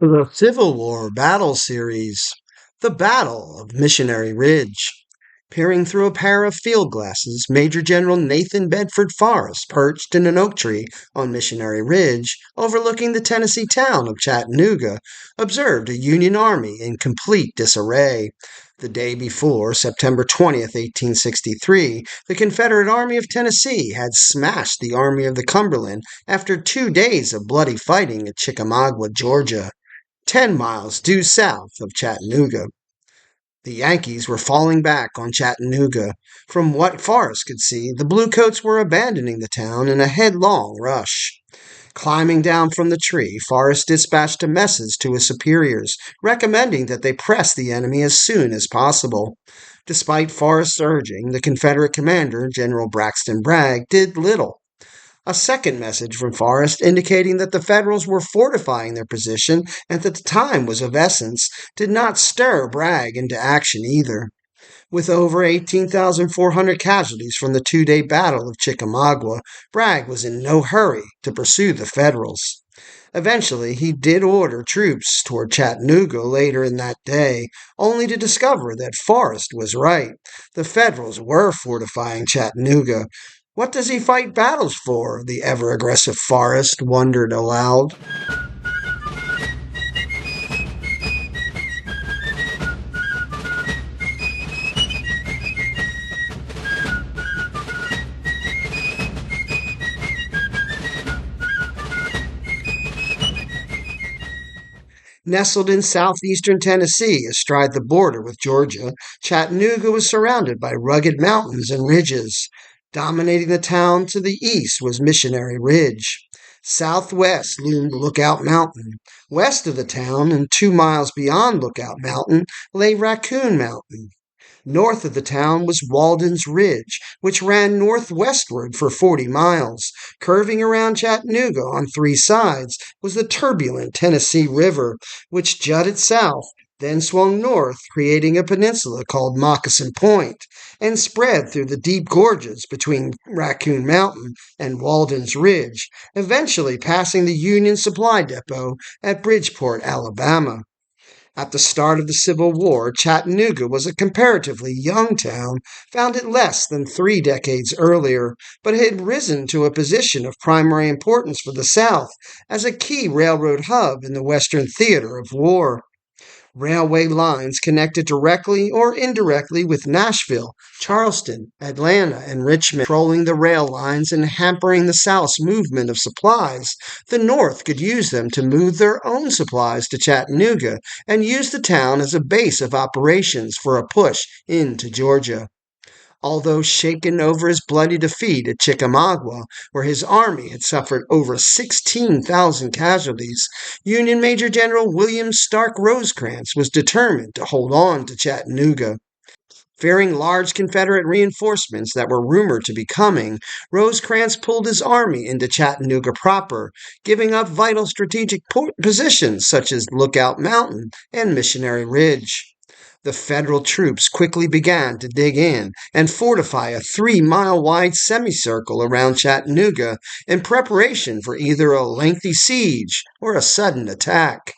The Civil War Battle Series. The Battle of Missionary Ridge. Peering through a pair of field glasses, Major General Nathan Bedford Forrest, perched in an oak tree on Missionary Ridge, overlooking the Tennessee town of Chattanooga, observed a Union army in complete disarray. The day before, September 20th, 1863, the Confederate Army of Tennessee had smashed the Army of the Cumberland after 2 days of bloody fighting at Chickamauga, Georgia, 10 miles due south of Chattanooga. The Yankees were falling back on Chattanooga. From what Forrest could see, the bluecoats were abandoning the town in a headlong rush. Climbing down from the tree, Forrest dispatched a message to his superiors, recommending that they press the enemy as soon as possible. Despite Forrest's urging, the Confederate commander, General Braxton Bragg, did little. A second message from Forrest indicating that the Federals were fortifying their position and that the time was of essence did not stir Bragg into action either. With over 18,400 casualties from the 2-day Battle of Chickamauga, Bragg was in no hurry to pursue the Federals. Eventually, he did order troops toward Chattanooga later in that day, only to discover that Forrest was right. The Federals were fortifying Chattanooga. What does he fight battles for? The ever-aggressive Forrest wondered aloud. Nestled in southeastern Tennessee, astride the border with Georgia, Chattanooga was surrounded by rugged mountains and ridges. Dominating the town to the east was Missionary Ridge. Southwest loomed Lookout Mountain. West of the town, and 2 miles beyond Lookout Mountain, lay Raccoon Mountain. North of the town was Walden's Ridge, which ran northwestward for 40 miles. Curving around Chattanooga on 3 sides was the turbulent Tennessee River, which jutted south, then swung north, creating a peninsula called Moccasin Point, and spread through the deep gorges between Raccoon Mountain and Walden's Ridge, eventually passing the Union Supply Depot at Bridgeport, Alabama. At the start of the Civil War, Chattanooga was a comparatively young town, founded less than 3 decades earlier, but had risen to a position of primary importance for the South as a key railroad hub in the Western theater of war. Railway lines connected directly or indirectly with Nashville, Charleston, Atlanta, and Richmond. Controlling the rail lines and hampering the South's movement of supplies, the North could use them to move their own supplies to Chattanooga and use the town as a base of operations for a push into Georgia. Although shaken over his bloody defeat at Chickamauga, where his army had suffered over 16,000 casualties, Union Major General William Stark Rosecrans was determined to hold on to Chattanooga. Fearing large Confederate reinforcements that were rumored to be coming, Rosecrans pulled his army into Chattanooga proper, giving up vital strategic positions such as Lookout Mountain and Missionary Ridge. The Federal troops quickly began to dig in and fortify a 3-mile wide semicircle around Chattanooga in preparation for either a lengthy siege or a sudden attack.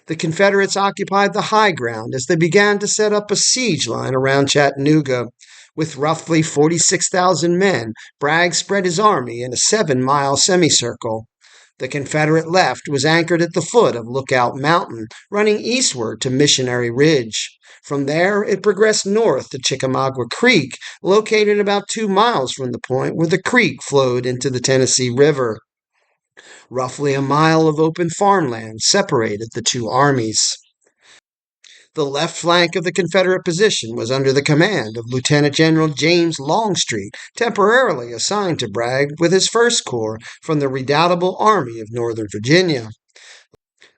The Confederates occupied the high ground as they began to set up a siege line around Chattanooga. With roughly 46,000 men, Bragg spread his army in a 7-mile semicircle. The Confederate left was anchored at the foot of Lookout Mountain, running eastward to Missionary Ridge. From there, it progressed north to Chickamauga Creek, located about 2 miles from the point where the creek flowed into the Tennessee River. Roughly a mile of open farmland separated the two armies. The left flank of the Confederate position was under the command of Lieutenant General James Longstreet, temporarily assigned to Bragg with his First Corps from the redoubtable Army of Northern Virginia.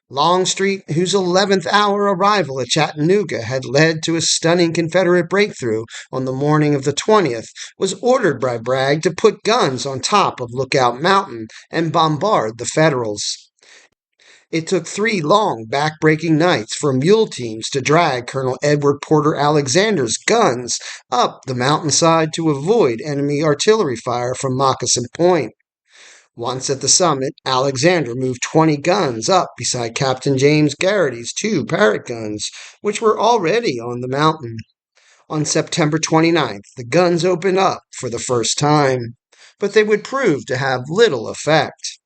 Longstreet, whose 11th hour arrival at Chattanooga had led to a stunning Confederate breakthrough on the morning of the 20th, was ordered by Bragg to put guns on top of Lookout Mountain and bombard the Federals. It took 3 long, back-breaking nights for mule teams to drag Colonel Edward Porter Alexander's guns up the mountainside to avoid enemy artillery fire from Moccasin Point. Once at the summit, Alexander moved 20 guns up beside Captain James Garrity's 2 Parrott guns, which were already on the mountain. On September 29th, the guns opened up for the first time, but they would prove to have little effect.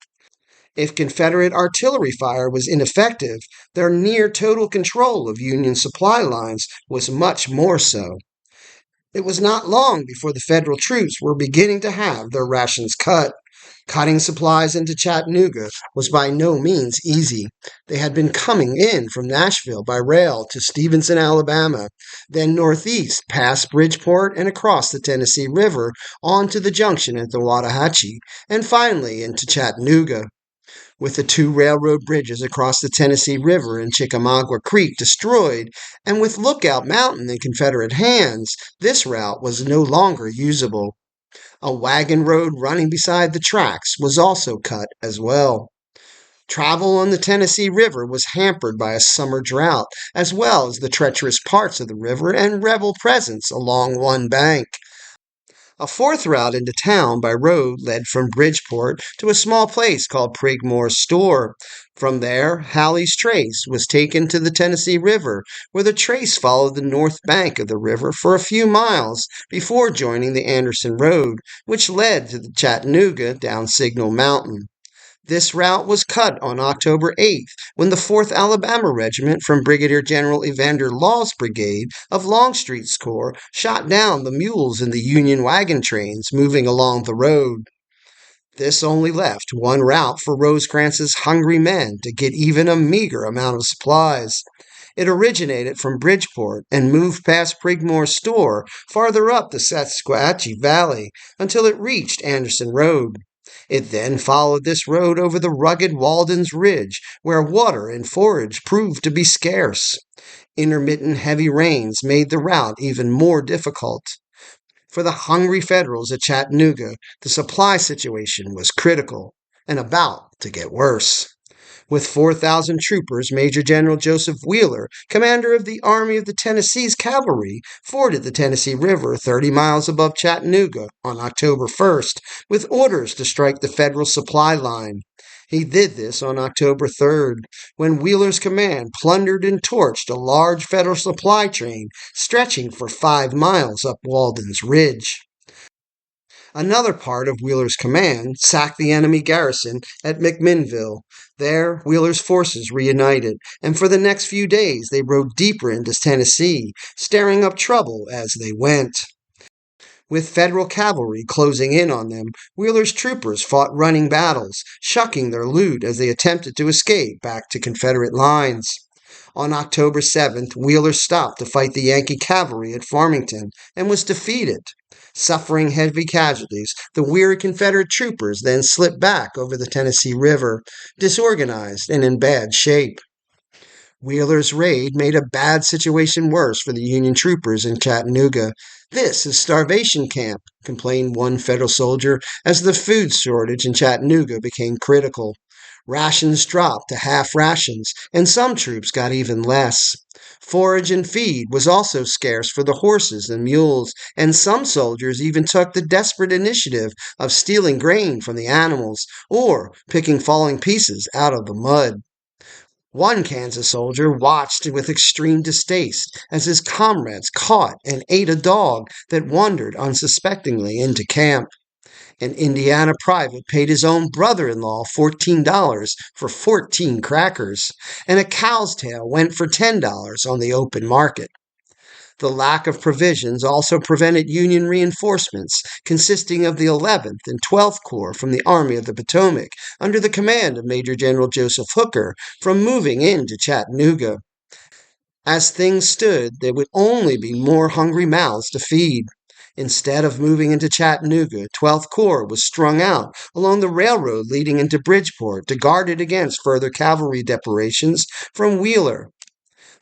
If Confederate artillery fire was ineffective, their near total control of Union supply lines was much more so. It was not long before the Federal troops were beginning to have their rations cut. Cutting supplies into Chattanooga was by no means easy. They had been coming in from Nashville by rail to Stevenson, Alabama, then northeast past Bridgeport and across the Tennessee River on to the junction at the Waxahachie, and finally into Chattanooga. With the 2 railroad bridges across the Tennessee River and Chickamauga Creek destroyed, and with Lookout Mountain in Confederate hands, this route was no longer usable. A wagon road running beside the tracks was also cut as well. Travel on the Tennessee River was hampered by a summer drought, as well as the treacherous parts of the river and rebel presence along one bank. A 4th route into town by road led from Bridgeport to a small place called Prigmore's Store. From there, Halley's Trace was taken to the Tennessee River, where the trace followed the north bank of the river for a few miles before joining the Anderson Road, which led to the Chattanooga down Signal Mountain. This route was cut on October 8th when the 4th Alabama Regiment from Brigadier General Evander Law's brigade of Longstreet's Corps shot down the mules in the Union wagon trains moving along the road. This only left one route for Rosecrans's hungry men to get even a meager amount of supplies. It originated from Bridgeport and moved past Prigmore's Store farther up the Saskatchewan Valley until it reached Anderson Road. It then followed this road over the rugged Walden's Ridge, where water and forage proved to be scarce. Intermittent heavy rains made the route even more difficult. For the hungry Federals at Chattanooga, the supply situation was critical and about to get worse. With 4,000 troopers, Major General Joseph Wheeler, commander of the Army of the Tennessee's cavalry, forded the Tennessee River 30 miles above Chattanooga on October 1st, with orders to strike the Federal supply line. He did this on October 3rd, when Wheeler's command plundered and torched a large Federal supply train stretching for 5 miles up Walden's Ridge. Another part of Wheeler's command sacked the enemy garrison at McMinnville. There, Wheeler's forces reunited, and for the next few days they rode deeper into Tennessee, stirring up trouble as they went. With Federal cavalry closing in on them, Wheeler's troopers fought running battles, shucking their loot as they attempted to escape back to Confederate lines. On October 7th, Wheeler stopped to fight the Yankee cavalry at Farmington and was defeated. Suffering heavy casualties, the weary Confederate troopers then slipped back over the Tennessee River, disorganized and in bad shape. Wheeler's raid made a bad situation worse for the Union troopers in Chattanooga. "This is starvation camp," complained one Federal soldier as the food shortage in Chattanooga became critical. Rations dropped to half rations, and some troops got even less. Forage and feed was also scarce for the horses and mules, and some soldiers even took the desperate initiative of stealing grain from the animals or picking falling pieces out of the mud. One Kansas soldier watched with extreme distaste as his comrades caught and ate a dog that wandered unsuspectingly into camp. An Indiana private paid his own brother-in-law $14 for 14 crackers, and a cow's tail went for $10 on the open market. The lack of provisions also prevented Union reinforcements consisting of the 11th and 12th Corps from the Army of the Potomac under the command of Major General Joseph Hooker from moving into Chattanooga. As things stood, there would only be more hungry mouths to feed. Instead of moving into Chattanooga, 12th Corps was strung out along the railroad leading into Bridgeport to guard it against further cavalry depredations from Wheeler.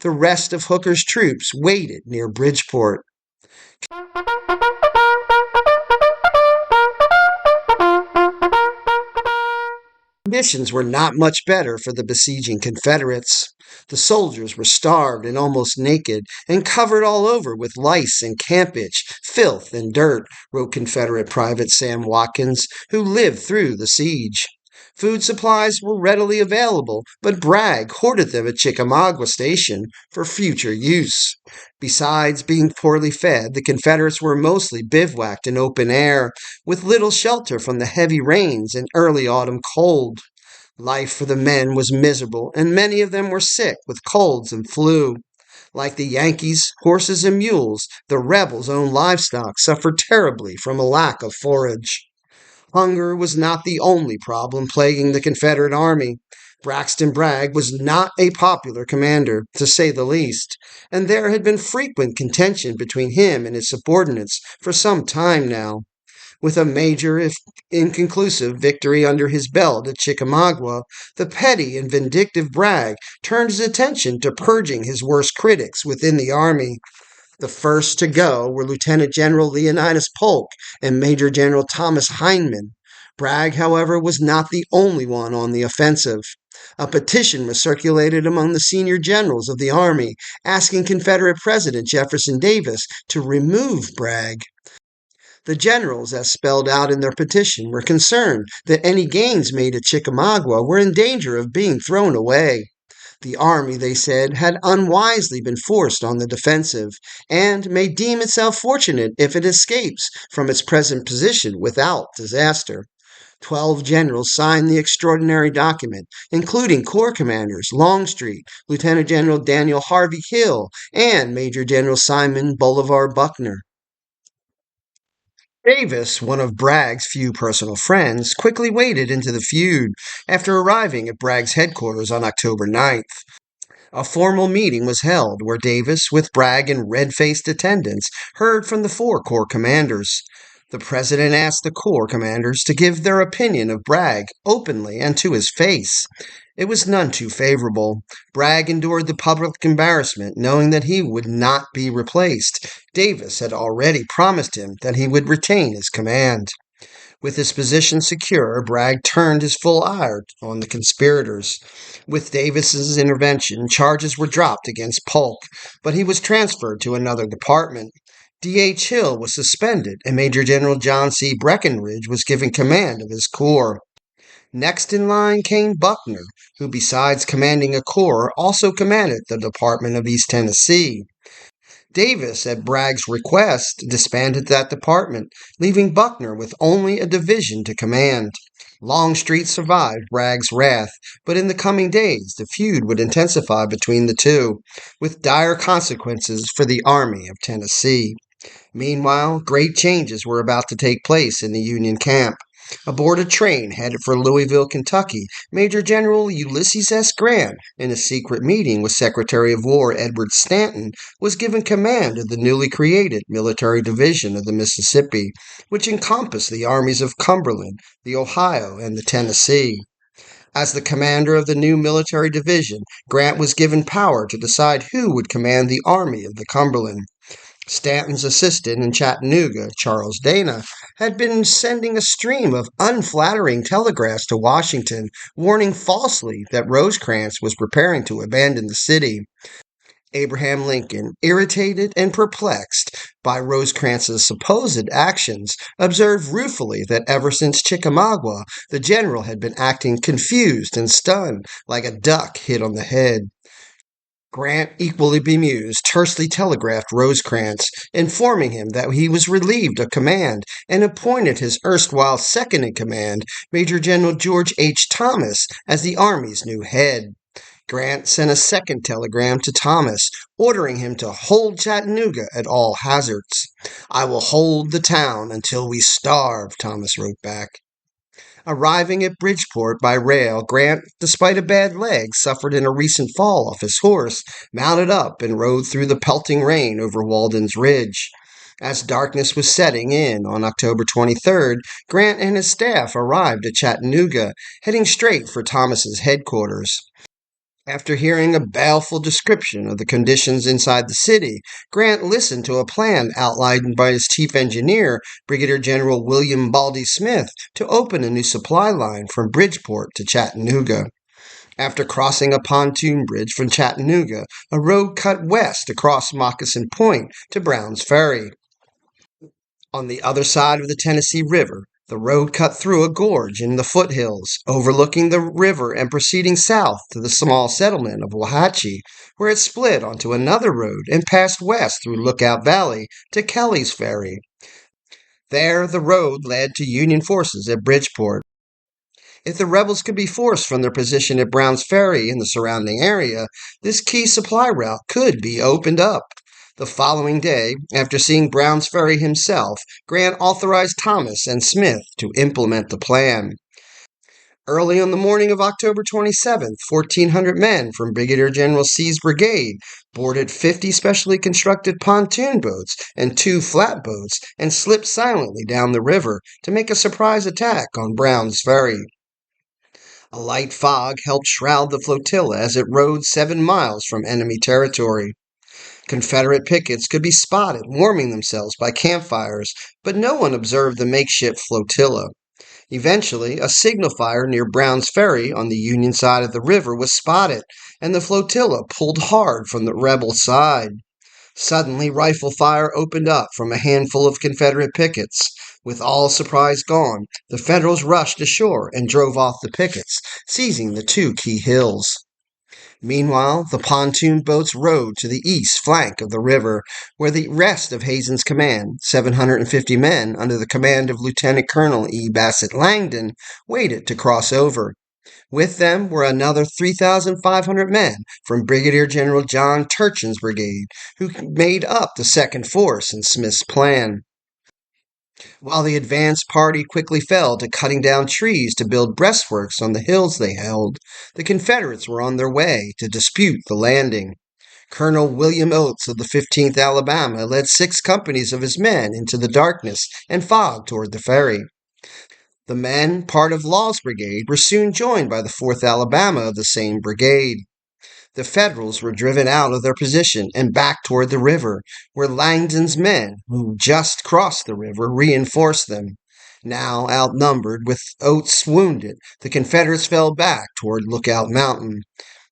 The rest of Hooker's troops waited near Bridgeport. Conditions were not much better for the besieging Confederates. The soldiers were starved and almost naked, and covered all over with lice and camp itch, filth and dirt, wrote Confederate Private Sam Watkins, who lived through the siege. Food supplies were readily available, but Bragg hoarded them at Chickamauga Station for future use. Besides being poorly fed, the Confederates were mostly bivouacked in open air, with little shelter from the heavy rains and early autumn cold. Life for the men was miserable, and many of them were sick with colds and flu. Like the Yankees, horses and mules, the rebels' own livestock suffered terribly from a lack of forage. Hunger was not the only problem plaguing the Confederate Army. Braxton Bragg was not a popular commander, to say the least, and there had been frequent contention between him and his subordinates for some time now. With a major, if inconclusive, victory under his belt at Chickamauga, the petty and vindictive Bragg turned his attention to purging his worst critics within the army. The first to go were Lieutenant General Leonidas Polk and Major General Thomas Hindman. Bragg, however, was not the only one on the offensive. A petition was circulated among the senior generals of the Army asking Confederate President Jefferson Davis to remove Bragg. The generals, as spelled out in their petition, were concerned that any gains made at Chickamauga were in danger of being thrown away. The army, they said, had unwisely been forced on the defensive, and may deem itself fortunate if it escapes from its present position without disaster. 12 generals signed the extraordinary document, including Corps commanders Longstreet, Lieutenant General Daniel Harvey Hill, and Major General Simon Bolivar Buckner. Davis, one of Bragg's few personal friends, quickly waded into the feud after arriving at Bragg's headquarters on October 9th. A formal meeting was held where Davis, with Bragg in red-faced attendance, heard from the four Corps commanders. The President asked the Corps commanders to give their opinion of Bragg openly and to his face. It was none too favorable. Bragg endured the public embarrassment, knowing that he would not be replaced. Davis had already promised him that he would retain his command. With his position secure, Bragg turned his full ire on the conspirators. With Davis's intervention, charges were dropped against Polk, but he was transferred to another department. D.H. Hill was suspended, and Major General John C. Breckinridge was given command of his corps. Next in line came Buckner, who besides commanding a corps also commanded the Department of East Tennessee. Davis, at Bragg's request, disbanded that department, leaving Buckner with only a division to command. Longstreet survived Bragg's wrath, but in the coming days the feud would intensify between the two, with dire consequences for the Army of Tennessee. Meanwhile, great changes were about to take place in the Union camp. Aboard a train headed for Louisville, Kentucky, Major General Ulysses S. Grant, in a secret meeting with Secretary of War Edward Stanton, was given command of the newly created Military Division of the Mississippi, which encompassed the armies of Cumberland, the Ohio, and the Tennessee. As the commander of the new military division, Grant was given power to decide who would command the Army of the Cumberland. Stanton's assistant in Chattanooga, Charles Dana, had been sending a stream of unflattering telegraphs to Washington, warning falsely that Rosecrans was preparing to abandon the city. Abraham Lincoln, irritated and perplexed by Rosecrans's supposed actions, observed ruefully that ever since Chickamauga, the general had been acting confused and stunned, like a duck hit on the head. Grant, equally bemused, tersely telegraphed Rosecrans, informing him that he was relieved of command and appointed his erstwhile second-in-command, Major General George H. Thomas, as the Army's new head. Grant sent a second telegram to Thomas, ordering him to hold Chattanooga at all hazards. "I will hold the town until we starve," Thomas wrote back. Arriving at Bridgeport by rail, Grant, despite a bad leg suffered in a recent fall off his horse, mounted up and rode through the pelting rain over Walden's Ridge. As darkness was setting in on October 23rd, Grant and his staff arrived at Chattanooga, heading straight for Thomas's headquarters. After hearing a baleful description of the conditions inside the city, Grant listened to a plan outlined by his chief engineer, Brigadier General William Baldy Smith, to open a new supply line from Bridgeport to Chattanooga. After crossing a pontoon bridge from Chattanooga, a road cut west across Moccasin Point to Brown's Ferry. On the other side of the Tennessee River, the road cut through a gorge in the foothills, overlooking the river and proceeding south to the small settlement of Wauhatchie, where it split onto another road and passed west through Lookout Valley to Kelly's Ferry. There, the road led to Union forces at Bridgeport. If the rebels could be forced from their position at Brown's Ferry in the surrounding area, this key supply route could be opened up. The following day, after seeing Brown's Ferry himself, Grant authorized Thomas and Smith to implement the plan. Early on the morning of October 27th, 1,400 men from Brigadier General C's brigade boarded 50 specially constructed pontoon boats and 2 flatboats and slipped silently down the river to make a surprise attack on Brown's Ferry. A light fog helped shroud the flotilla as it rode 7 miles from enemy territory. Confederate pickets could be spotted warming themselves by campfires, but no one observed the makeshift flotilla. Eventually, a signal fire near Brown's Ferry on the Union side of the river was spotted, and the flotilla pulled hard from the rebel side. Suddenly, rifle fire opened up from a handful of Confederate pickets. With all surprise gone, the Federals rushed ashore and drove off the pickets, seizing the 2 key hills. Meanwhile, the pontoon boats rowed to the east flank of the river, where the rest of Hazen's command, 750 men under the command of Lieutenant Colonel E. Bassett Langdon, waited to cross over. With them were another 3,500 men from Brigadier General John Turchin's brigade, who made up the second force in Smith's plan. While the advance party quickly fell to cutting down trees to build breastworks on the hills they held, the Confederates were on their way to dispute the landing. Colonel William Oates of the 15th Alabama led 6 companies of his men into the darkness and fog toward the ferry. The men, part of Law's brigade, were soon joined by the 4th Alabama of the same brigade. The Federals were driven out of their position and back toward the river, where Langdon's men, who just crossed the river, reinforced them. Now outnumbered, with Oates wounded, the Confederates fell back toward Lookout Mountain.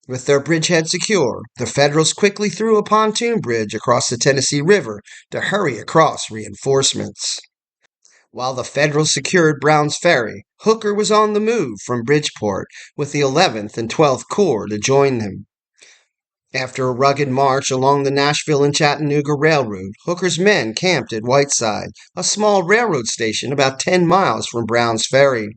With their bridgehead secure, the Federals quickly threw a pontoon bridge across the Tennessee River to hurry across reinforcements. While the Federals secured Brown's Ferry, Hooker was on the move from Bridgeport, with the 11th and 12th Corps to join them. After a rugged march along the Nashville and Chattanooga Railroad, Hooker's men camped at Whiteside, a small railroad station about 10 miles from Brown's Ferry.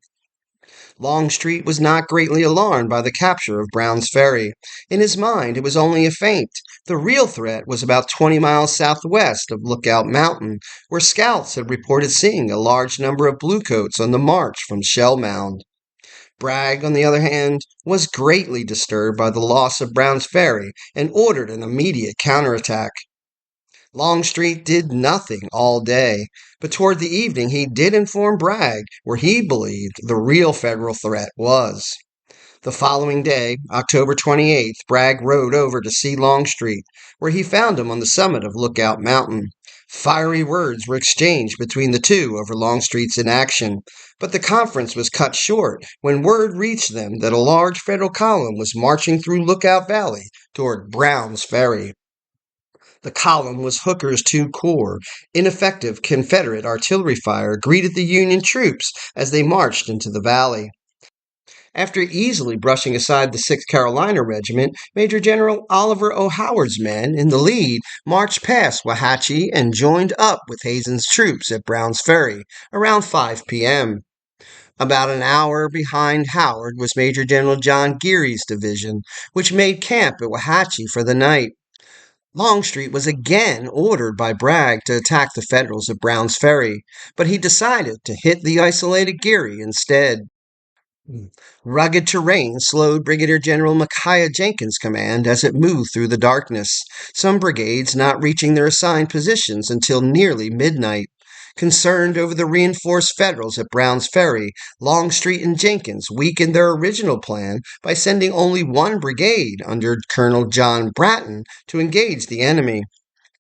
Longstreet was not greatly alarmed by the capture of Brown's Ferry. In his mind, it was only a feint. The real threat was about 20 miles southwest of Lookout Mountain, where scouts had reported seeing a large number of bluecoats on the march from Shell Mound. Bragg, on the other hand, was greatly disturbed by the loss of Brown's Ferry and ordered an immediate counterattack. Longstreet did nothing all day, but toward the evening he did inform Bragg where he believed the real Federal threat was. The following day, October 28th, Bragg rode over to see Longstreet, where he found him on the summit of Lookout Mountain. Fiery words were exchanged between the two over Longstreet's inaction, but the conference was cut short when word reached them that a large Federal column was marching through Lookout Valley toward Brown's Ferry. The column was Hooker's 2 corps. Ineffective Confederate artillery fire greeted the Union troops as they marched into the valley. After easily brushing aside the 6th Carolina Regiment, Major General Oliver O. Howard's men, in the lead, marched past Wauhatchie and joined up with Hazen's troops at Brown's Ferry around 5 p.m. About an hour behind Howard was Major General John Geary's division, which made camp at Wauhatchie for the night. Longstreet was again ordered by Bragg to attack the Federals at Brown's Ferry, but he decided to hit the isolated Geary instead. Rugged terrain slowed Brigadier General Micaiah Jenkins' command as it moved through the darkness, some brigades not reaching their assigned positions until nearly midnight. Concerned over the reinforced Federals at Brown's Ferry, Longstreet and Jenkins weakened their original plan by sending only one brigade under Colonel John Bratton to engage the enemy.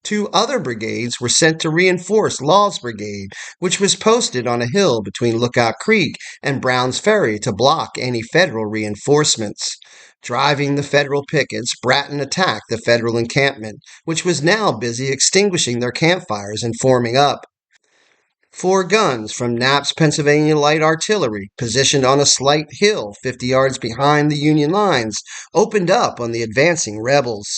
Two other brigades were sent to reinforce Law's brigade, which was posted on a hill between Lookout Creek and Brown's Ferry to block any Federal reinforcements. Driving the Federal pickets, Bratton attacked the Federal encampment, which was now busy extinguishing their campfires and forming up. 4 guns from Knapp's Pennsylvania Light Artillery, positioned on a slight hill 50 yards behind the Union lines, opened up on the advancing rebels.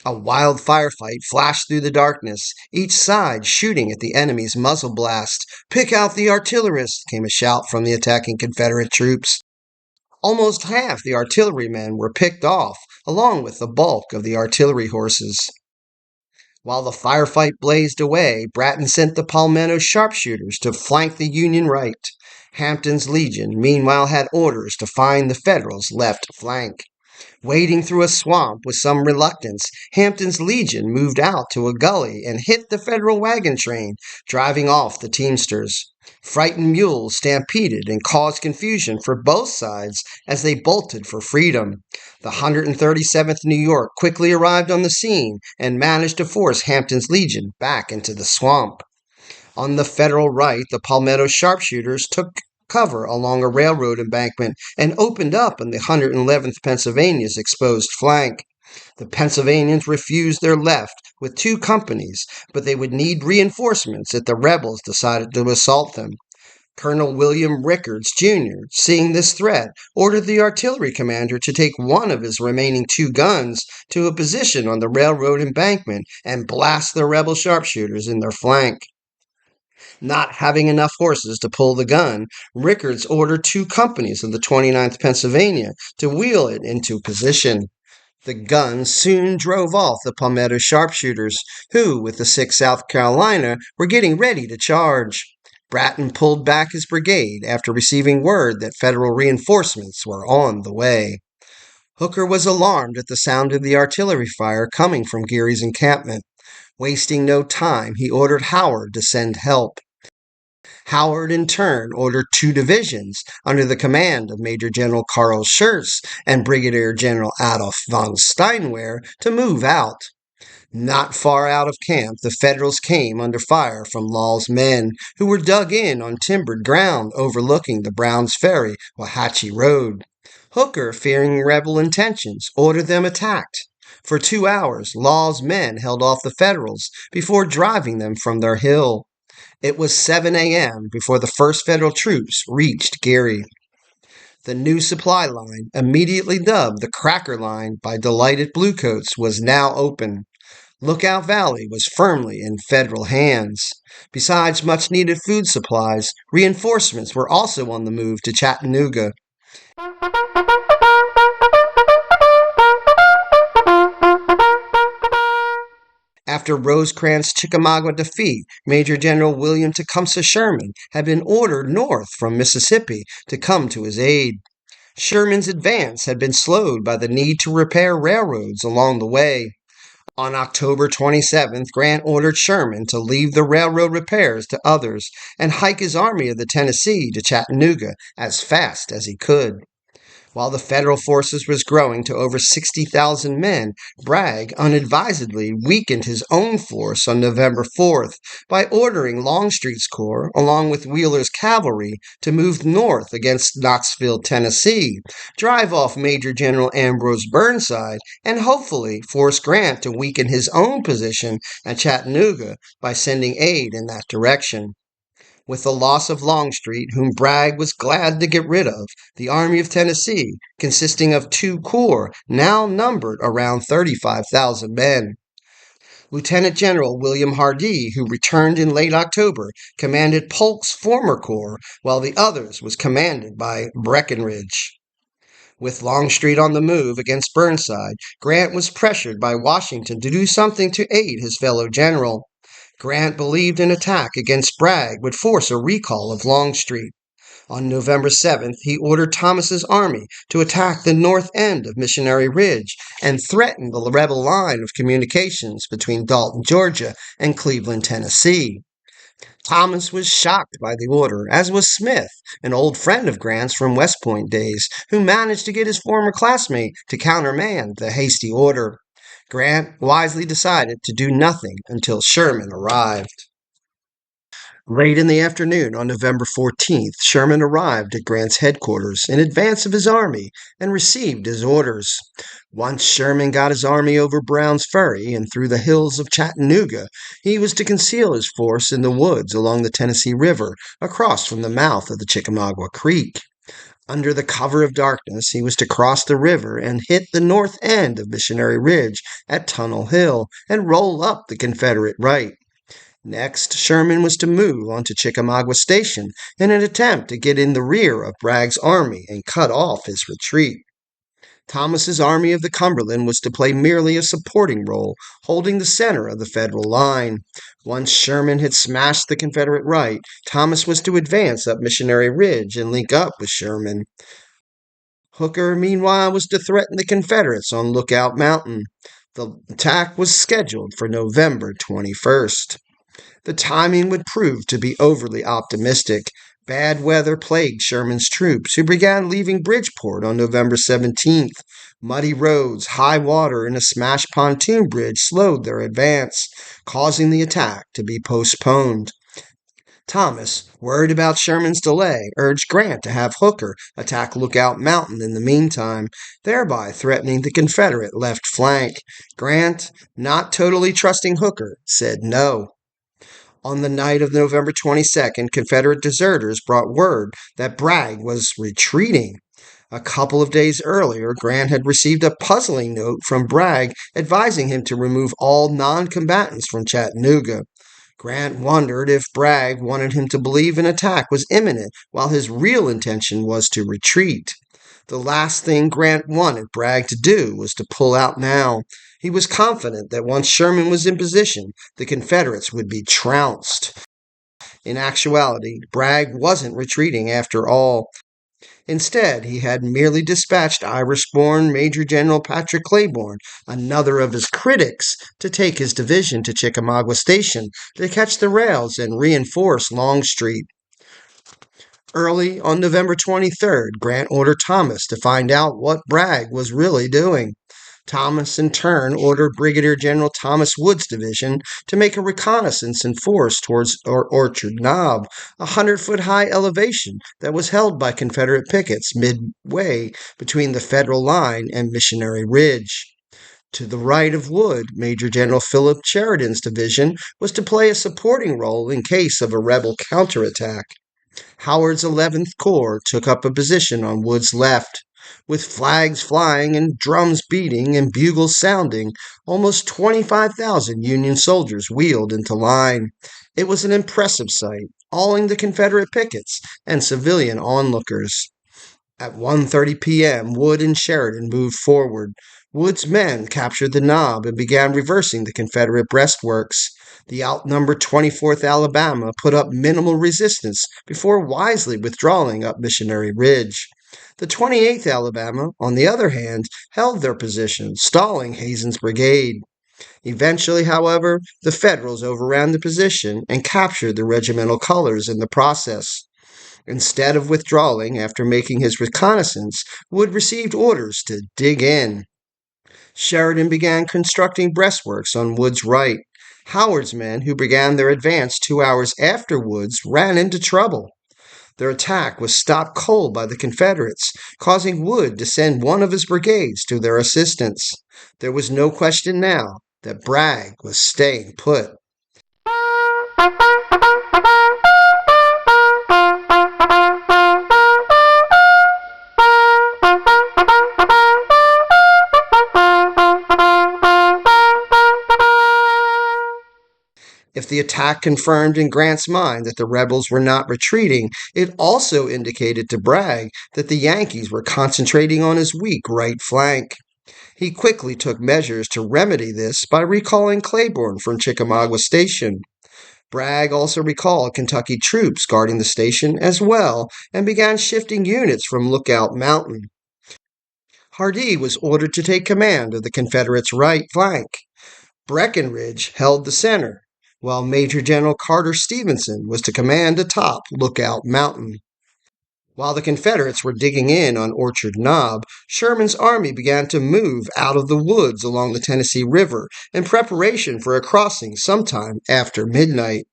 A wild firefight flashed through the darkness, each side shooting at the enemy's muzzle blast. "Pick out the artillerists!" came a shout from the attacking Confederate troops. Almost half the artillerymen were picked off, along with the bulk of the artillery horses. While the firefight blazed away, Bratton sent the Palmetto sharpshooters to flank the Union right. Hampton's Legion, meanwhile, had orders to find the Federals' left flank. Wading through a swamp with some reluctance, Hampton's Legion moved out to a gully and hit the Federal wagon train, driving off the teamsters. Frightened mules stampeded and caused confusion for both sides as they bolted for freedom. The 137th New York quickly arrived on the scene and managed to force Hampton's Legion back into the swamp. On the Federal right, the Palmetto sharpshooters took cover along a railroad embankment and opened up on the 111th Pennsylvania's exposed flank. The Pennsylvanians refused their left with 2 companies, but they would need reinforcements if the rebels decided to assault them. Colonel William Rickards, Jr., seeing this threat, ordered the artillery commander to take one of his remaining 2 guns to a position on the railroad embankment and blast the rebel sharpshooters in their flank. Not having enough horses to pull the gun, Rickards ordered 2 companies of the 29th Pennsylvania to wheel it into position. The guns soon drove off the Palmetto sharpshooters, who, with the 6th South Carolina, were getting ready to charge. Bratton pulled back his brigade after receiving word that Federal reinforcements were on the way. Hooker was alarmed at the sound of the artillery fire coming from Geary's encampment. Wasting no time, he ordered Howard to send help. Howard, in turn, ordered 2 divisions under the command of Major General Carl Schurz and Brigadier General Adolf von Steinwehr to move out. Not far out of camp, the Federals came under fire from Law's men, who were dug in on timbered ground overlooking the Brown's Ferry, Wauhatchie Road. Hooker, fearing rebel intentions, ordered them attacked. For 2 hours, Law's men held off the Federals before driving them from their hill. It was 7 a.m. before the first Federal troops reached Geary. The new supply line, immediately dubbed the Cracker Line by delighted bluecoats, was now open. Lookout Valley was firmly in Federal hands. Besides much-needed food supplies, reinforcements were also on the move to Chattanooga. After Rosecrans' Chickamauga defeat, Major General William Tecumseh Sherman had been ordered north from Mississippi to come to his aid. Sherman's advance had been slowed by the need to repair railroads along the way. On October 27th, Grant ordered Sherman to leave the railroad repairs to others and hike his Army of the Tennessee to Chattanooga as fast as he could. While the Federal forces was growing to over 60,000 men, Bragg unadvisedly weakened his own force on November 4th by ordering Longstreet's corps, along with Wheeler's cavalry, to move north against Knoxville, Tennessee, drive off Major General Ambrose Burnside, and hopefully force Grant to weaken his own position at Chattanooga by sending aid in that direction. With the loss of Longstreet, whom Bragg was glad to get rid of, the Army of Tennessee, consisting of 2 corps, now numbered around 35,000 men. Lieutenant General William Hardee, who returned in late October, commanded Polk's former corps, while the others was commanded by Breckinridge. With Longstreet on the move against Burnside, Grant was pressured by Washington to do something to aid his fellow general. Grant believed an attack against Bragg would force a recall of Longstreet. On November 7th, he ordered Thomas's army to attack the north end of Missionary Ridge and threaten the rebel line of communications between Dalton, Georgia, and Cleveland, Tennessee. Thomas was shocked by the order, as was Smith, an old friend of Grant's from West Point days, who managed to get his former classmate to countermand the hasty order. Grant wisely decided to do nothing until Sherman arrived. Late in the afternoon on November 14th, Sherman arrived at Grant's headquarters in advance of his army and received his orders. Once Sherman got his army over Brown's Ferry and through the hills of Chattanooga, he was to conceal his force in the woods along the Tennessee River across from the mouth of the Chickamauga Creek. Under the cover of darkness, he was to cross the river and hit the north end of Missionary Ridge at Tunnel Hill and roll up the Confederate right. Next, Sherman was to move on to Chickamauga Station in an attempt to get in the rear of Bragg's army and cut off his retreat. Thomas's Army of the Cumberland was to play merely a supporting role, holding the center of the Federal line. Once Sherman had smashed the Confederate right, Thomas was to advance up Missionary Ridge and link up with Sherman. Hooker, meanwhile, was to threaten the Confederates on Lookout Mountain. The attack was scheduled for November 21st. The timing would prove to be overly optimistic. Bad weather plagued Sherman's troops, who began leaving Bridgeport on November 17th. Muddy roads, high water, and a smashed pontoon bridge slowed their advance, causing the attack to be postponed. Thomas, worried about Sherman's delay, urged Grant to have Hooker attack Lookout Mountain in the meantime, thereby threatening the Confederate left flank. Grant, not totally trusting Hooker, said no. On the night of November 22nd, Confederate deserters brought word that Bragg was retreating. A couple of days earlier, Grant had received a puzzling note from Bragg advising him to remove all non-combatants from Chattanooga. Grant wondered if Bragg wanted him to believe an attack was imminent while his real intention was to retreat. The last thing Grant wanted Bragg to do was to pull out now. He was confident that once Sherman was in position, the Confederates would be trounced. In actuality, Bragg wasn't retreating after all. Instead, he had merely dispatched Irish-born Major General Patrick Claiborne, another of his critics, to take his division to Chickamauga Station to catch the rails and reinforce Longstreet. Early on November 23rd, Grant ordered Thomas to find out what Bragg was really doing. Thomas, in turn, ordered Brigadier General Thomas Wood's division to make a reconnaissance in force towards Orchard Knob, a 100-foot-high elevation that was held by Confederate pickets midway between the Federal line and Missionary Ridge. To the right of Wood, Major General Philip Sheridan's division was to play a supporting role in case of a rebel counterattack. Howard's 11th Corps took up a position on Wood's left. With flags flying and drums beating and bugles sounding, almost 25,000 Union soldiers wheeled into line. It was an impressive sight, awing the Confederate pickets and civilian onlookers. At 1:30 p.m., Wood and Sheridan moved forward. Wood's men captured the knob and began reversing the Confederate breastworks. The outnumbered 24th Alabama put up minimal resistance before wisely withdrawing up Missionary Ridge. The 28th Alabama, on the other hand, held their position, stalling Hazen's brigade. Eventually, however, the Federals overran the position and captured the regimental colors in the process. Instead of withdrawing after making his reconnaissance, Wood received orders to dig in. Sheridan began constructing breastworks on Wood's right. Howard's men, who began their advance 2 hours after Wood's, ran into trouble. Their attack was stopped cold by the Confederates, causing Wood to send one of his brigades to their assistance. There was no question now that Bragg was staying put. If the attack confirmed in Grant's mind that the rebels were not retreating, it also indicated to Bragg that the Yankees were concentrating on his weak right flank. He quickly took measures to remedy this by recalling Claiborne from Chickamauga Station. Bragg also recalled Kentucky troops guarding the station as well and began shifting units from Lookout Mountain. Hardee was ordered to take command of the Confederates' right flank. Breckinridge held the center. while Major General Carter Stevenson was to command atop Lookout Mountain. While the Confederates were digging in on Orchard Knob, Sherman's army began to move out of the woods along the Tennessee River in preparation for a crossing sometime after midnight.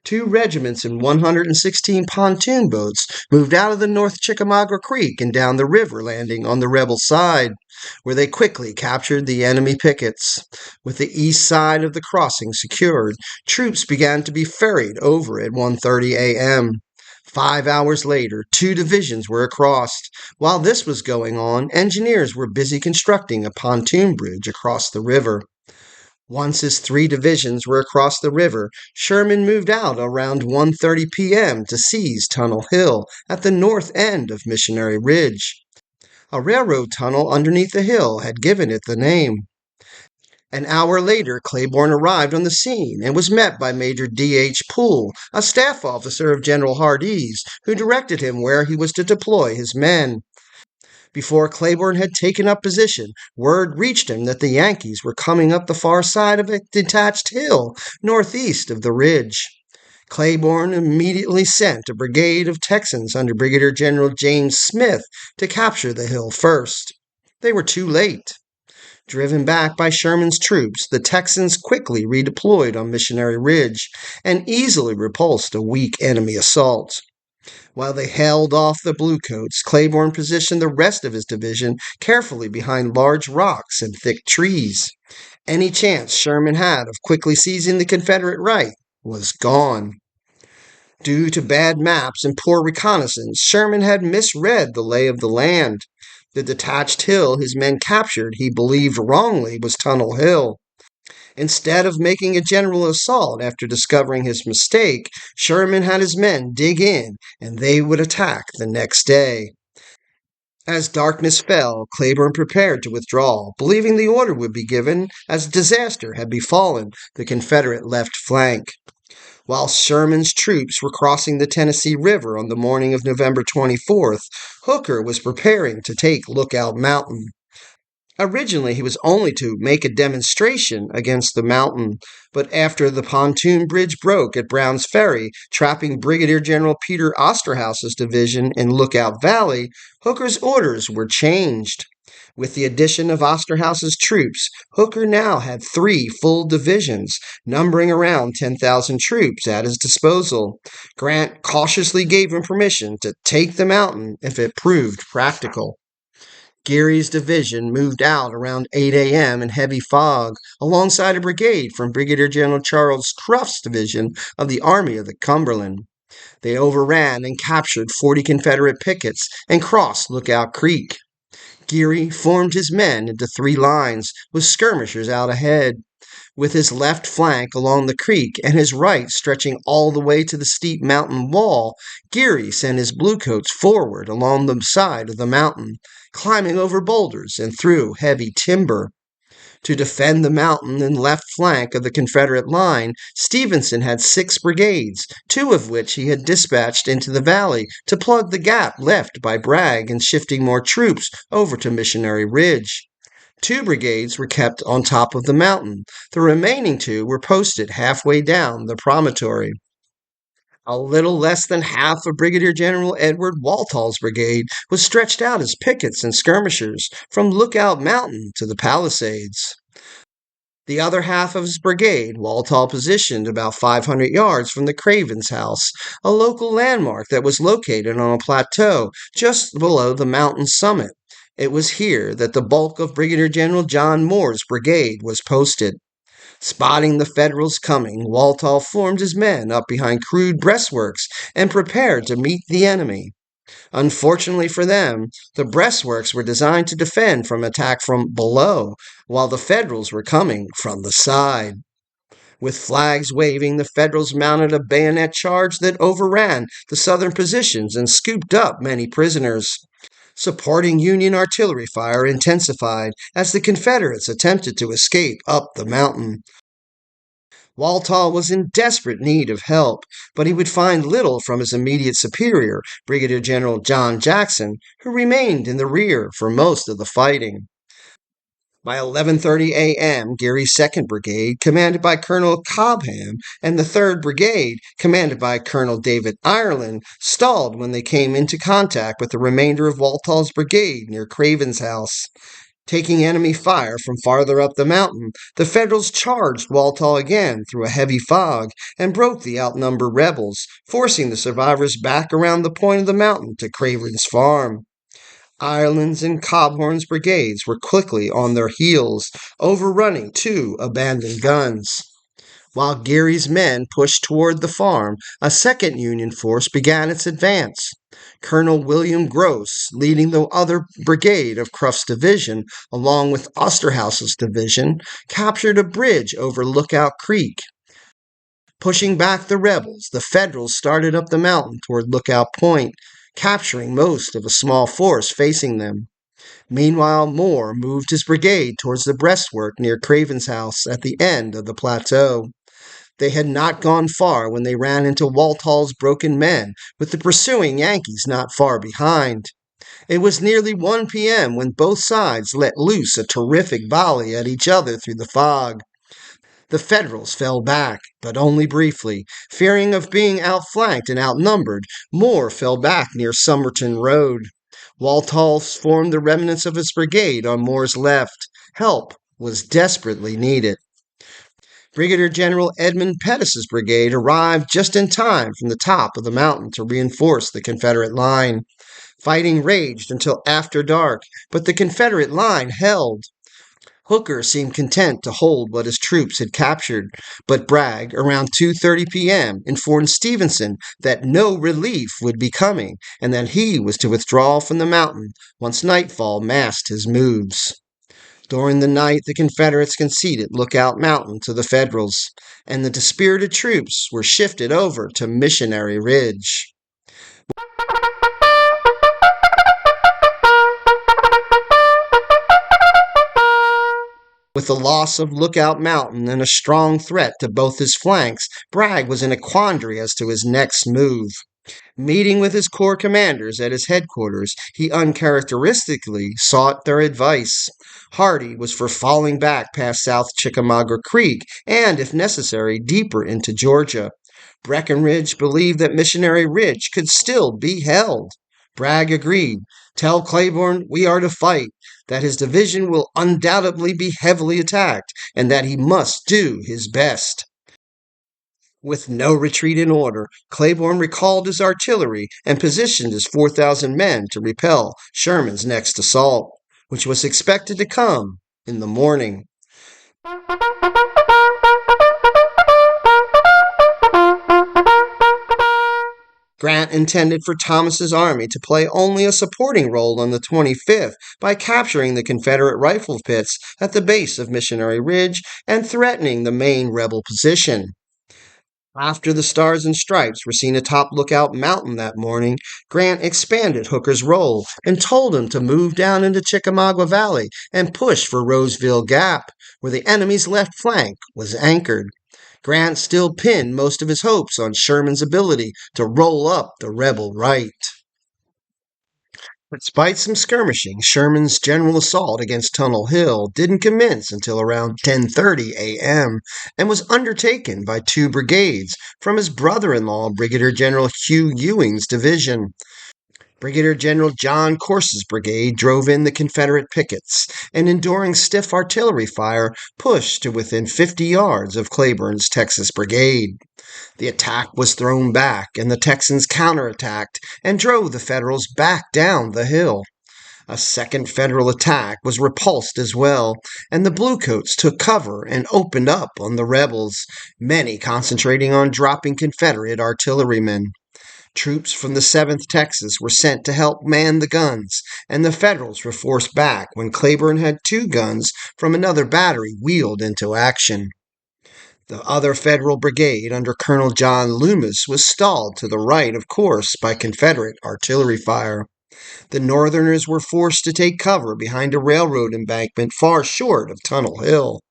Two regiments and 116 pontoon boats moved out of the North Chickamauga Creek and down the river, landing on the rebel side, where they quickly captured the enemy pickets. With the east side of the crossing secured, troops began to be ferried over at 1:30 a.m. 5 hours later, two divisions were across. While this was going on, engineers were busy constructing a pontoon bridge across the river. Once his three divisions were across the river, Sherman moved out around 1:30 p.m. to seize Tunnel Hill at the north end of Missionary Ridge. A railroad tunnel underneath the hill had given it the name. An hour later, Claiborne arrived on the scene and was met by Major D.H. Poole, a staff officer of General Hardee's, who directed him where he was to deploy his men. Before Claiborne had taken up position, word reached him that the Yankees were coming up the far side of a detached hill northeast of the ridge. Claiborne immediately sent a brigade of Texans under Brigadier General James Smith to capture the hill first. They were too late. Driven back by Sherman's troops, the Texans quickly redeployed on Missionary Ridge and easily repulsed a weak enemy assault. While they held off the bluecoats, Claiborne positioned the rest of his division carefully behind large rocks and thick trees. Any chance Sherman had of quickly seizing the Confederate right was gone. Due to bad maps and poor reconnaissance, Sherman had misread the lay of the land. The detached hill his men captured he believed wrongly was Tunnel Hill. Instead of making a general assault after discovering his mistake, Sherman had his men dig in, and they would attack the next day. As darkness fell, Claiborne prepared to withdraw, believing the order would be given as disaster had befallen the Confederate left flank. While Sherman's troops were crossing the Tennessee River on the morning of November 24th, Hooker was preparing to take Lookout Mountain. Originally, he was only to make a demonstration against the mountain, but after the pontoon bridge broke at Brown's Ferry, trapping Brigadier General Peter Osterhaus's division in Lookout Valley, Hooker's orders were changed. With the addition of Osterhaus's troops, Hooker now had three full divisions, numbering around 10,000 troops at his disposal. Grant cautiously gave him permission to take the mountain if it proved practical. Geary's division moved out around 8 a.m. in heavy fog, alongside a brigade from Brigadier General Charles Cruft's division of the Army of the Cumberland. They overran and captured 40 Confederate pickets and crossed Lookout Creek. Geary formed his men into three lines, with skirmishers out ahead. With his left flank along the creek and his right stretching all the way to the steep mountain wall, Geary sent his bluecoats forward along the side of the mountain, climbing over boulders and through heavy timber. To defend the mountain and left flank of the Confederate line, Stevenson had 6 brigades, 2 of which he had dispatched into the valley to plug the gap left by Bragg in shifting more troops over to Missionary Ridge. 2 brigades were kept on top of the mountain. The remaining 2 were posted halfway down the promontory. A little less than half of Brigadier General Edward Walthall's brigade was stretched out as pickets and skirmishers from Lookout Mountain to the Palisades. The other half of his brigade, Walthall positioned about 500 yards from the Craven's house, a local landmark that was located on a plateau just below the mountain summit. It was here that the bulk of Brigadier General John Moore's brigade was posted. Spotting the Federals coming, Walthall formed his men up behind crude breastworks and prepared to meet the enemy. Unfortunately for them, the breastworks were designed to defend from attack from below, while the Federals were coming from the side. With flags waving, the Federals mounted a bayonet charge that overran the Southern positions and scooped up many prisoners. Supporting Union artillery fire intensified as the Confederates attempted to escape up the mountain. Walthall was in desperate need of help, but he would find little from his immediate superior, Brigadier General John Jackson, who remained in the rear for most of the fighting. By 11:30 a.m., Geary's 2nd Brigade, commanded by Colonel Cobham, and the 3rd Brigade, commanded by Colonel David Ireland, stalled when they came into contact with the remainder of Walthall's brigade near Craven's house. Taking enemy fire from farther up the mountain, the Federals charged Walthall again through a heavy fog and broke the outnumbered rebels, forcing the survivors back around the point of the mountain to Craven's farm. Ireland's and Cobham's brigades were quickly on their heels, overrunning 2 abandoned guns. While Geary's men pushed toward the farm, a second Union force began its advance. Colonel William Gross, leading the other brigade of Cruft's division, along with Osterhaus's division, captured a bridge over Lookout Creek. Pushing back the rebels, the Federals started up the mountain toward Lookout Point, capturing most of a small force facing them. Meanwhile, Moore moved his brigade towards the breastwork near Craven's house at the end of the plateau. They had not gone far when they ran into Walthall's broken men, with the pursuing Yankees not far behind. It was nearly 1 p.m. when both sides let loose a terrific volley at each other through the fog. The Federals fell back, but only briefly. Fearing of being outflanked and outnumbered, Moore fell back near Somerton Road. Walthall formed the remnants of his brigade on Moore's left. Help was desperately needed. Brigadier General Edmund Pettus's brigade arrived just in time from the top of the mountain to reinforce the Confederate line. Fighting raged until after dark, but the Confederate line held. Hooker seemed content to hold what his troops had captured, but Bragg, around 2:30 p.m., informed Stevenson that no relief would be coming and that he was to withdraw from the mountain once nightfall masked his moves. During the night, the Confederates conceded Lookout Mountain to the Federals, and the dispirited troops were shifted over to Missionary Ridge. With the loss of Lookout Mountain and a strong threat to both his flanks, Bragg was in a quandary as to his next move. Meeting with his corps commanders at his headquarters, he uncharacteristically sought their advice. Hardee was for falling back past South Chickamauga Creek and, if necessary, deeper into Georgia. Breckinridge believed that Missionary Ridge could still be held. Bragg agreed. "Tell Claiborne we are to fight, that his division will undoubtedly be heavily attacked, and that he must do his best." With no retreat in order, Claiborne recalled his artillery and positioned his 4,000 men to repel Sherman's next assault, which was expected to come in the morning. Grant intended for Thomas's army to play only a supporting role on the 25th by capturing the Confederate rifle pits at the base of Missionary Ridge and threatening the main rebel position. After the Stars and Stripes were seen atop Lookout Mountain that morning, Grant expanded Hooker's role and told him to move down into Chickamauga Valley and push for Roseville Gap, where the enemy's left flank was anchored. Grant still pinned most of his hopes on Sherman's ability to roll up the rebel right. Despite some skirmishing, Sherman's general assault against Tunnel Hill didn't commence until around 10:30 a.m. and was undertaken by 2 brigades from his brother-in-law, Brigadier General Hugh Ewing's division. Brigadier General John Corse's brigade drove in the Confederate pickets and, enduring stiff artillery fire, pushed to within 50 yards of Claiborne's Texas brigade. The attack was thrown back, and the Texans counterattacked and drove the Federals back down the hill. A second Federal attack was repulsed as well, and the bluecoats took cover and opened up on the rebels, many concentrating on dropping Confederate artillerymen. Troops from the 7th Texas were sent to help man the guns, and the Federals were forced back when Claiborne had 2 guns from another battery wheeled into action. The other Federal brigade under Colonel John Loomis was stalled to the right, of course, by Confederate artillery fire. The Northerners were forced to take cover behind a railroad embankment far short of Tunnel Hill.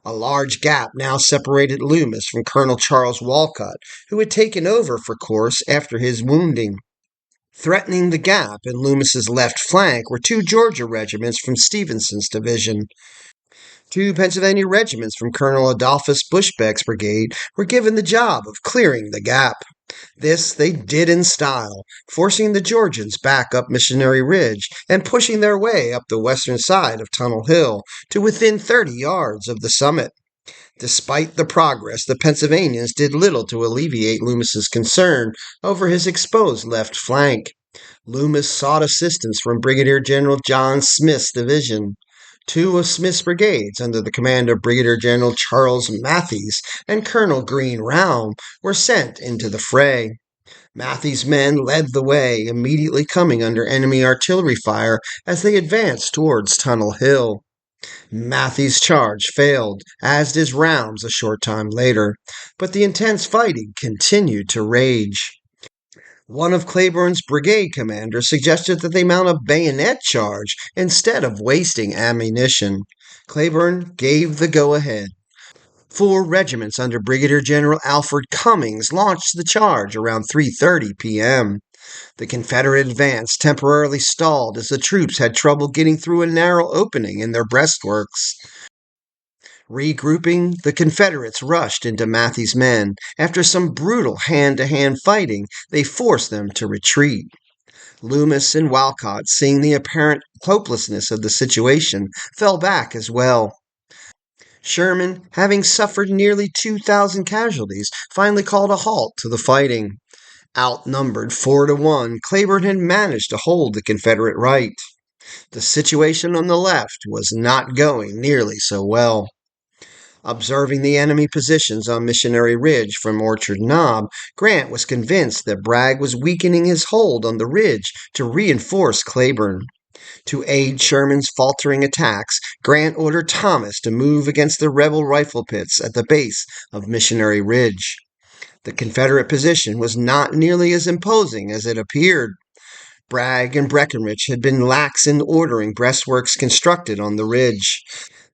A large gap now separated Loomis from Colonel Charles Walcott, who had taken over for Corse after his wounding. Threatening the gap in Loomis's left flank were two Georgia regiments from Stevenson's division. Two Pennsylvania regiments from Colonel Adolphus Bushbeck's brigade were given the job of clearing the gap. This they did in style, forcing the Georgians back up Missionary Ridge and pushing their way up the western side of Tunnel Hill to within 30 yards of the summit. Despite the progress, the Pennsylvanians did little to alleviate Loomis's concern over his exposed left flank. Loomis sought assistance from Brigadier General John Smith's division. Two of Smith's brigades, under the command of Brigadier General Charles Matthews and Colonel Green Round, were sent into the fray. Matthews' men led the way, immediately coming under enemy artillery fire as they advanced towards Tunnel Hill. Matthews' charge failed, as did Round's a short time later, but the intense fighting continued to rage. One of Claiborne's brigade commanders suggested that they mount a bayonet charge instead of wasting ammunition. Claiborne gave the go-ahead. Four regiments under Brigadier General Alfred Cummings launched the charge around 3:30 p.m. The Confederate advance temporarily stalled as the troops had trouble getting through a narrow opening in their breastworks. Regrouping, the Confederates rushed into Matthews' men. After some brutal hand-to-hand fighting, they forced them to retreat. Loomis and Walcott, seeing the apparent hopelessness of the situation, fell back as well. Sherman, having suffered nearly 2,000 casualties, finally called a halt to the fighting. Outnumbered 4-1, Claiborne had managed to hold the Confederate right. The situation on the left was not going nearly so well. Observing the enemy positions on Missionary Ridge from Orchard Knob, Grant was convinced that Bragg was weakening his hold on the ridge to reinforce Claiborne. To aid Sherman's faltering attacks, Grant ordered Thomas to move against the rebel rifle pits at the base of Missionary Ridge. The Confederate position was not nearly as imposing as it appeared. Bragg and Breckinridge had been lax in ordering breastworks constructed on the ridge.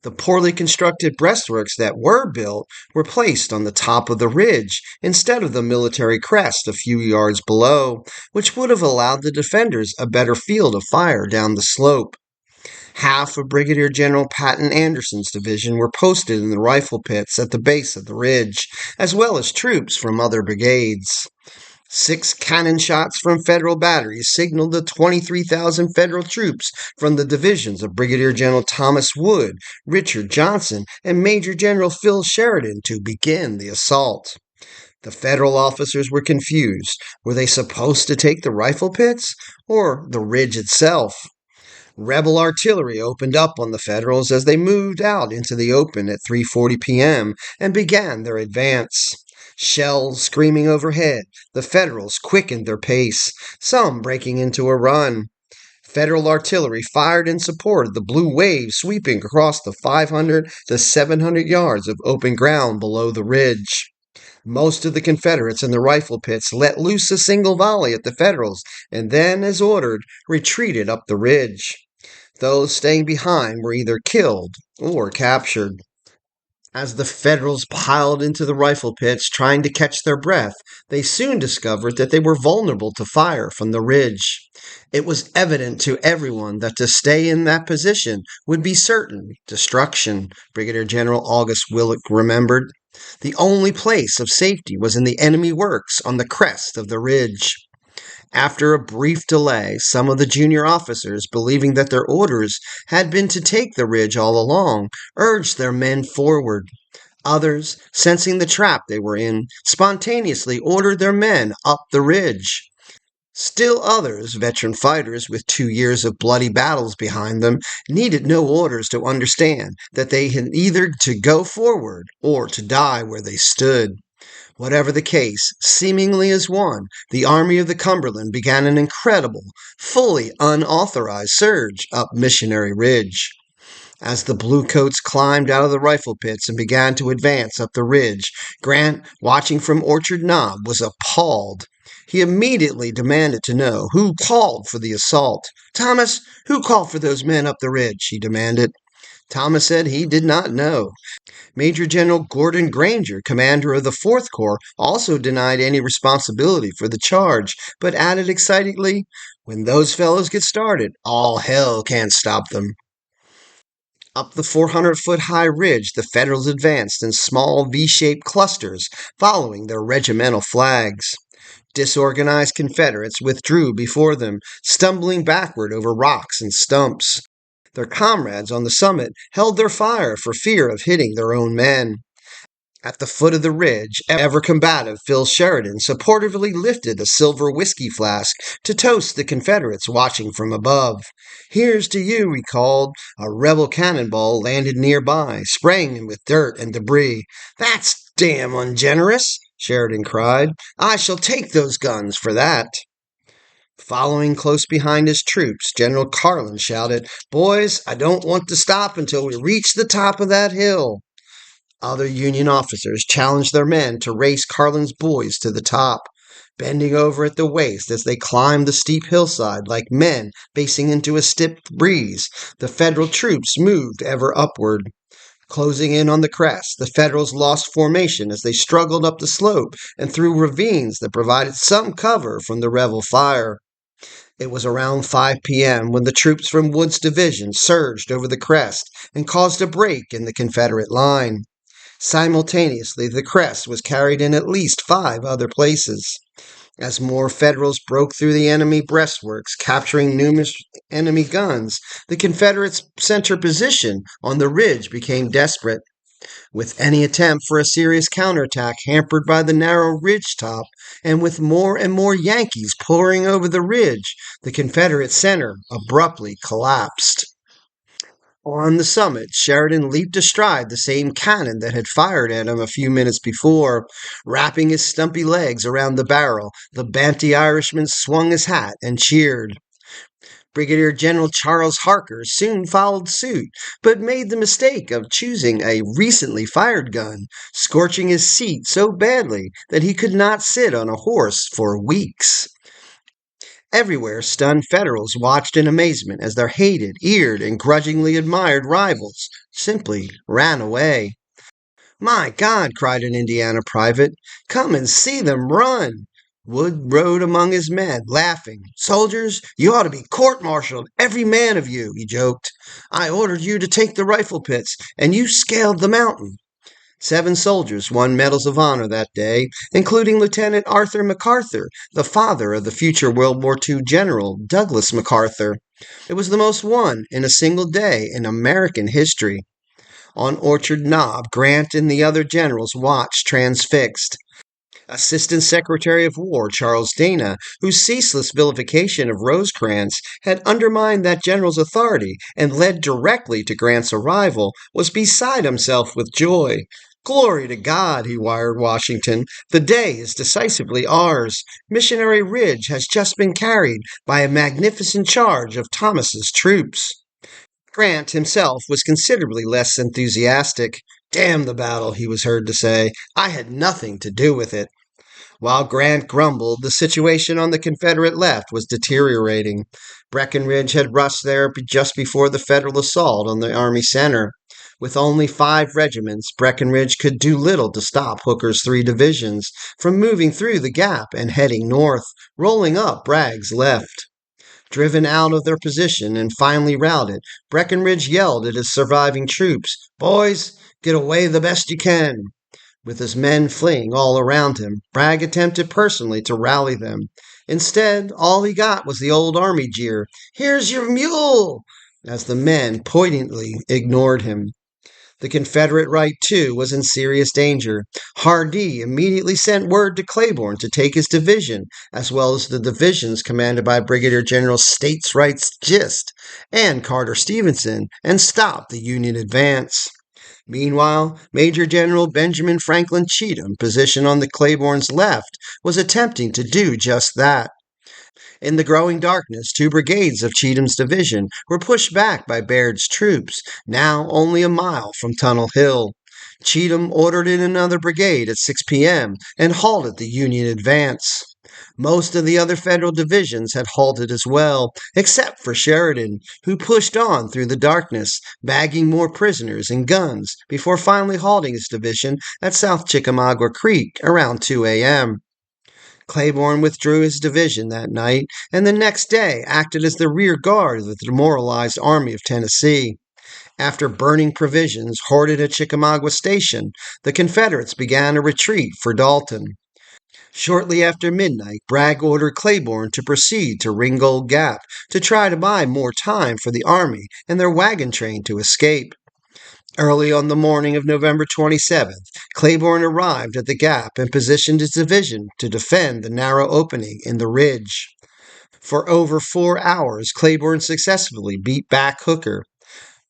The poorly constructed breastworks that were built were placed on the top of the ridge instead of the military crest a few yards below, which would have allowed the defenders a better field of fire down the slope. Half of Brigadier General Patton Anderson's division were posted in the rifle pits at the base of the ridge, as well as troops from other brigades. 6 cannon shots from Federal batteries signaled the 23,000 Federal troops from the divisions of Brigadier General Thomas Wood, Richard Johnson, and Major General Phil Sheridan to begin the assault. The Federal officers were confused. Were they supposed to take the rifle pits or the ridge itself? Rebel artillery opened up on the Federals as they moved out into the open at 3:40 p.m. and began their advance. Shells screaming overhead, the Federals quickened their pace, some breaking into a run. Federal artillery fired in support of the blue wave sweeping across the 500 to 700 yards of open ground below the ridge. Most of the Confederates in the rifle pits let loose a single volley at the Federals and then, as ordered, retreated up the ridge. Those staying behind were either killed or captured. As the Federals piled into the rifle pits trying to catch their breath, they soon discovered that they were vulnerable to fire from the ridge. It was evident to everyone that to stay in that position would be certain destruction, Brigadier General August Willock remembered. The only place of safety was in the enemy works on the crest of the ridge. After a brief delay, some of the junior officers, believing that their orders had been to take the ridge all along, urged their men forward. Others, sensing the trap they were in, spontaneously ordered their men up the ridge. Still others, veteran fighters with 2 years of bloody battles behind them, needed no orders to understand that they had either to go forward or to die where they stood. Whatever the case, seemingly as one, the Army of the Cumberland began an incredible, fully unauthorized surge up Missionary Ridge. As the bluecoats climbed out of the rifle pits and began to advance up the ridge, Grant, watching from Orchard Knob, was appalled. He immediately demanded to know who called for the assault. "Thomas, who called for those men up the ridge?" he demanded. Thomas said he did not know. Major General Gordon Granger, commander of the Fourth Corps, also denied any responsibility for the charge, but added excitedly, "When those fellows get started, all hell can't stop them." Up the 400-foot-high ridge, the Federals advanced in small V-shaped clusters, following their regimental flags. Disorganized Confederates withdrew before them, stumbling backward over rocks and stumps. Their comrades on the summit held their fire for fear of hitting their own men. At the foot of the ridge, ever combative Phil Sheridan supportively lifted a silver whiskey flask to toast the Confederates watching from above. "Here's to you," he called. A rebel cannonball landed nearby, spraying him with dirt and debris. "That's damn ungenerous," Sheridan cried. "I shall take those guns for that." Following close behind his troops, General Carlin shouted, "Boys, I don't want to stop until we reach the top of that hill." Other Union officers challenged their men to race Carlin's boys to the top, bending over at the waist as they climbed the steep hillside like men facing into a stiff breeze. The Federal troops moved ever upward. Closing in on the crest, the Federals lost formation as they struggled up the slope and through ravines that provided some cover from the rebel fire. It was around 5 p.m. when the troops from Wood's division surged over the crest and caused a break in the Confederate line. Simultaneously, the crest was carried in at least 5 other places. As more Federals broke through the enemy breastworks, capturing numerous enemy guns, the Confederates' center position on the ridge became desperate. With any attempt for a serious counterattack hampered by the narrow ridge top, and with more and more Yankees pouring over the ridge, the Confederate center abruptly collapsed. On the summit, Sheridan leaped astride the same cannon that had fired at him a few minutes before. Wrapping his stumpy legs around the barrel, the banty Irishman swung his hat and cheered. Brigadier General Charles Harker soon followed suit, but made the mistake of choosing a recently fired gun, scorching his seat so badly that he could not sit on a horse for weeks. Everywhere, stunned Federals watched in amazement as their hated, eared, and grudgingly admired rivals simply ran away. "My God," cried an Indiana private, "come and see them run!" Wood rode among his men, laughing. "Soldiers, you ought to be court-martialed, every man of you," he joked. "I ordered you to take the rifle pits, and you scaled the mountain." 7 soldiers won medals of honor that day, including Lieutenant Arthur MacArthur, the father of the future World War II General Douglas MacArthur. It was the most won in a single day in American history. On Orchard Knob, Grant and the other generals watched transfixed. Assistant Secretary of War Charles Dana, whose ceaseless vilification of Rosecrans had undermined that general's authority and led directly to Grant's arrival, was beside himself with joy. "Glory to God," he wired Washington. "The day is decisively ours. Missionary Ridge has just been carried by a magnificent charge of Thomas's troops." Grant himself was considerably less enthusiastic. "Damn the battle," he was heard to say. "I had nothing to do with it." While Grant grumbled, the situation on the Confederate left was deteriorating. Breckinridge had rushed there just before the Federal assault on the Army center. With only 5 regiments, Breckinridge could do little to stop Hooker's 3 divisions from moving through the gap and heading north, rolling up Bragg's left. Driven out of their position and finally routed, Breckinridge yelled at his surviving troops, "Boys, get away the best you can." With his men fleeing all around him, Bragg attempted personally to rally them. Instead, all he got was the old army jeer, "Here's your mule," as the men poignantly ignored him. The Confederate right, too, was in serious danger. Hardee immediately sent word to Claiborne to take his division, as well as the divisions commanded by Brigadier General States Rights Gist and Carter Stevenson, and stop the Union advance. Meanwhile, Major General Benjamin Franklin Cheatham, positioned on the Claiborne's left, was attempting to do just that. In the growing darkness, 2 brigades of Cheatham's division were pushed back by Baird's troops, now only a mile from Tunnel Hill. Cheatham ordered in another brigade at 6 p.m. and halted the Union advance. Most of the other Federal divisions had halted as well, except for Sheridan, who pushed on through the darkness, bagging more prisoners and guns before finally halting his division at South Chickamauga Creek around 2 a.m. Claiborne withdrew his division that night and the next day acted as the rear guard of the demoralized Army of Tennessee. After burning provisions hoarded at Chickamauga Station, the Confederates began a retreat for Dalton. Shortly after midnight, Bragg ordered Claiborne to proceed to Ringgold Gap to try to buy more time for the Army and their wagon train to escape. Early on the morning of November 27th, Claiborne arrived at the Gap and positioned his division to defend the narrow opening in the ridge. For over 4 hours, Claiborne successfully beat back Hooker.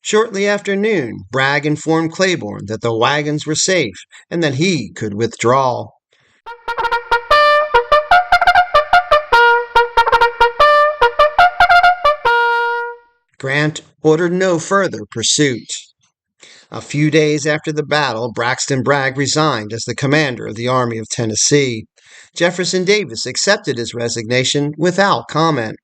Shortly after noon, Bragg informed Claiborne that the wagons were safe and that he could withdraw. Grant ordered no further pursuit. A few days after the battle, Braxton Bragg resigned as the commander of the Army of Tennessee. Jefferson Davis accepted his resignation without comment.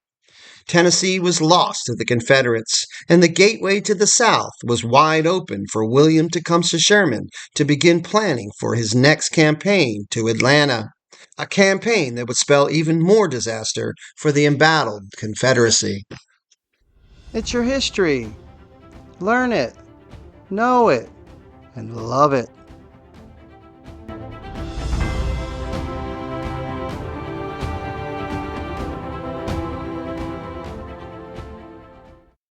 Tennessee was lost to the Confederates, and the gateway to the South was wide open for William Tecumseh Sherman to begin planning for his next campaign to Atlanta, a campaign that would spell even more disaster for the embattled Confederacy. It's your history. Learn it, know it, and love it.